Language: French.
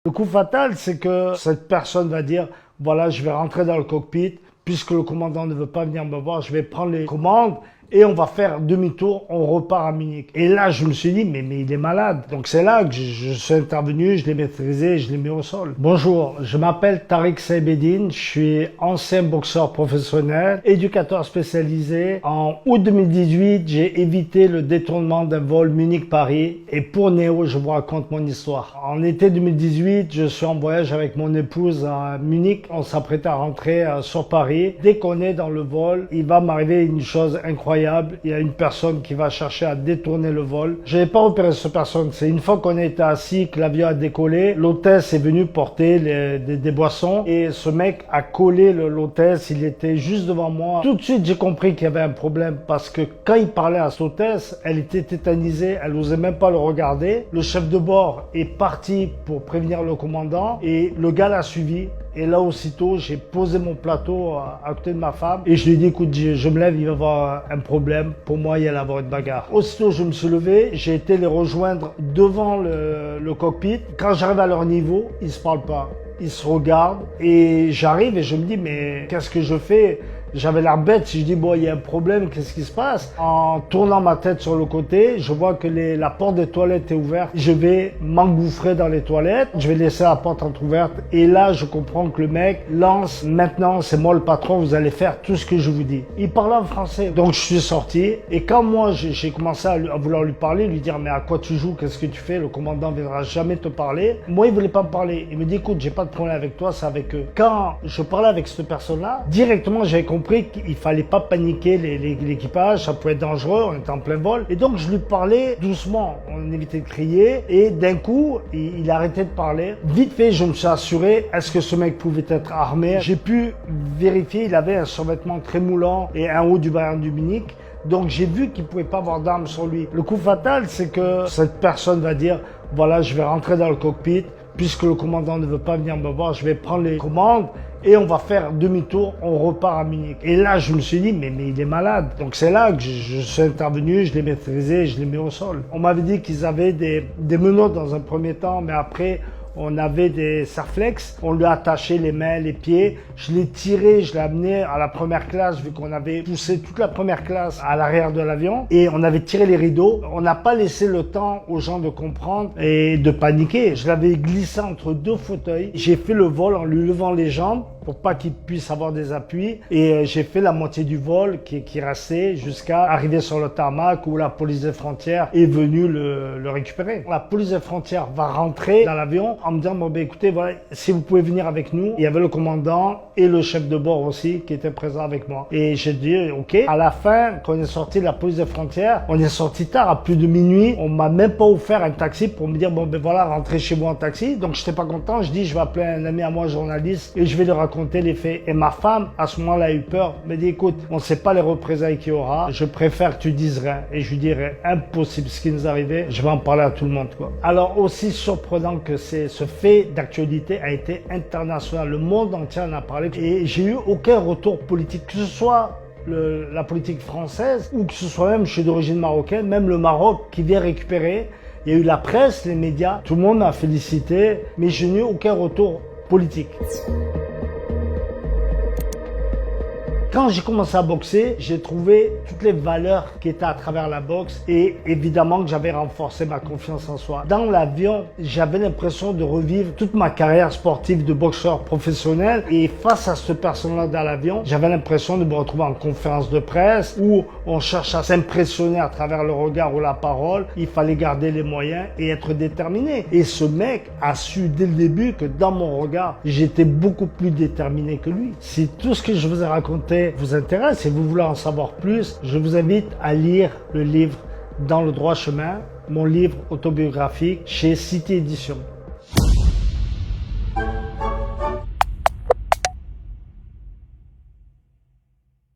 Le coup fatal, c'est que cette personne va dire, voilà, je vais rentrer dans le cockpit, puisque le commandant ne veut pas venir me voir, je vais prendre les commandes et on va faire demi-tour, on repart à Munich. Et là, je me suis dit, mais il est malade. Donc c'est là que je suis intervenu, je l'ai maîtrisé, je l'ai mis au sol. Bonjour, je m'appelle Tariq Saïbeddine, je suis ancien boxeur professionnel, éducateur spécialisé. En août 2018, j'ai évité le détournement d'un vol Munich-Paris. Et pour Néo, je vous raconte mon histoire. En été 2018, je suis en voyage avec mon épouse à Munich. On s'apprêtait à rentrer sur Paris. Dès qu'on est dans le vol, il va m'arriver une chose incroyable. Il y a une personne qui va chercher à détourner le vol. Je n'ai pas repéré cette personne. C'est une fois qu'on était assis, que l'avion a décollé, l'hôtesse est venue porter des boissons et ce mec a collé l'hôtesse. Il était juste devant moi. Tout de suite, j'ai compris qu'il y avait un problème parce que quand il parlait à cette hôtesse, elle était tétanisée. Elle n'osait même pas le regarder. Le chef de bord est parti pour prévenir le commandant et le gars l'a suivi. Et là, aussitôt, j'ai posé mon plateau à côté de ma femme et je lui ai dit, écoute, je me lève, il va y avoir un problème. Pour moi, il allait avoir une bagarre. Aussitôt, je me suis levé, j'ai été les rejoindre devant le cockpit. Quand j'arrive à leur niveau, ils se parlent pas. Ils se regardent et j'arrive et je me dis, mais qu'est-ce que je fais? J'avais l'air bête. Si je dis, bon, il y a un problème, qu'est-ce qui se passe? En tournant ma tête sur le côté, je vois que la porte des toilettes est ouverte. Je vais m'engouffrer dans les toilettes. Je vais laisser la porte entrouverte. Et là, je comprends que le mec lance, maintenant, c'est moi le patron, vous allez faire tout ce que je vous dis. Il parlait en français. Donc, je suis sorti. Et quand moi, j'ai commencé à vouloir lui parler, lui dire, mais à quoi tu joues? Qu'est-ce que tu fais? Le commandant ne viendra jamais te parler. Moi, il voulait pas me parler. Il me dit, écoute, j'ai pas de problème avec toi, c'est avec eux. Quand je parlais avec cette personne-là, directement, j'avais compris qu'il fallait pas paniquer l'équipage, ça pouvait être dangereux, on était en plein vol. Et donc je lui parlais doucement, on évitait de crier et d'un coup, il arrêtait de parler. Vite fait, je me suis assuré, est-ce que ce mec pouvait être armé? J'ai pu vérifier, il avait un survêtement très moulant et un haut du Bayern de Munich. Donc j'ai vu qu'il pouvait pas avoir d'armes sur lui. Le coup fatal, c'est que cette personne va dire, voilà, je vais rentrer dans le cockpit, puisque le commandant ne veut pas venir me voir, je vais prendre les commandes et on va faire demi-tour, on repart à Munich. Et là, je me suis dit, mais il est malade. Donc c'est là que je suis intervenu, je l'ai maîtrisé, je l'ai mis au sol. On m'avait dit qu'ils avaient des menottes dans un premier temps, mais après, on avait des Serflex, on lui a attaché les mains, les pieds. Je l'ai tiré, je l'ai amené à la première classe, vu qu'on avait poussé toute la première classe à l'arrière de l'avion. Et on avait tiré les rideaux. On n'a pas laissé le temps aux gens de comprendre et de paniquer. Je l'avais glissé entre deux fauteuils. J'ai fait le vol en lui levant les jambes pour pas qu'il puisse avoir des appuis. Et j'ai fait la moitié du vol qui restait jusqu'à arriver sur le tarmac où la police des frontières est venue le récupérer. La police des frontières va rentrer dans l'avion en me disant, bon, ben, écoutez, voilà, si vous pouvez venir avec nous. Il y avait le commandant et le chef de bord aussi qui était présent avec moi. Et j'ai dit, ok. À la fin, quand on est sorti de la police des frontières, on est sorti tard, à plus de minuit. On m'a même pas offert un taxi pour me dire, bon, ben voilà, rentrez chez moi en taxi. Donc, j'étais pas content. Je dis, je vais appeler un ami à moi, journaliste, et je vais lui raconter les faits. Et ma femme, à ce moment-là, a eu peur. Elle m'a dit, écoute, on sait pas les représailles qu'il y aura. Je préfère que tu dises rien. Et je lui dirais, impossible ce qui nous arrivait. Je vais en parler à tout le monde, quoi. Alors, aussi surprenant que ce fait d'actualité a été international. Le monde entier en a parlé. Et j'ai eu aucun retour politique, que ce soit la politique française ou que ce soit même, je suis d'origine marocaine, même le Maroc qui vient récupérer. Il y a eu la presse, les médias, tout le monde m'a félicité, mais je n'ai eu aucun retour politique. Quand j'ai commencé à boxer, j'ai trouvé toutes les valeurs qui étaient à travers la boxe et évidemment que j'avais renforcé ma confiance en soi. Dans l'avion, j'avais l'impression de revivre toute ma carrière sportive de boxeur professionnel et face à cette personne-là dans l'avion, j'avais l'impression de me retrouver en conférence de presse où on cherche à s'impressionner à travers le regard ou la parole. Il fallait garder les moyens et être déterminé. Et ce mec a su dès le début que dans mon regard, j'étais beaucoup plus déterminé que lui. Si tout ce que je vous ai raconté vous intéresse et vous voulez en savoir plus, je vous invite à lire le livre Dans le droit chemin, mon livre autobiographique chez Cité Éditions.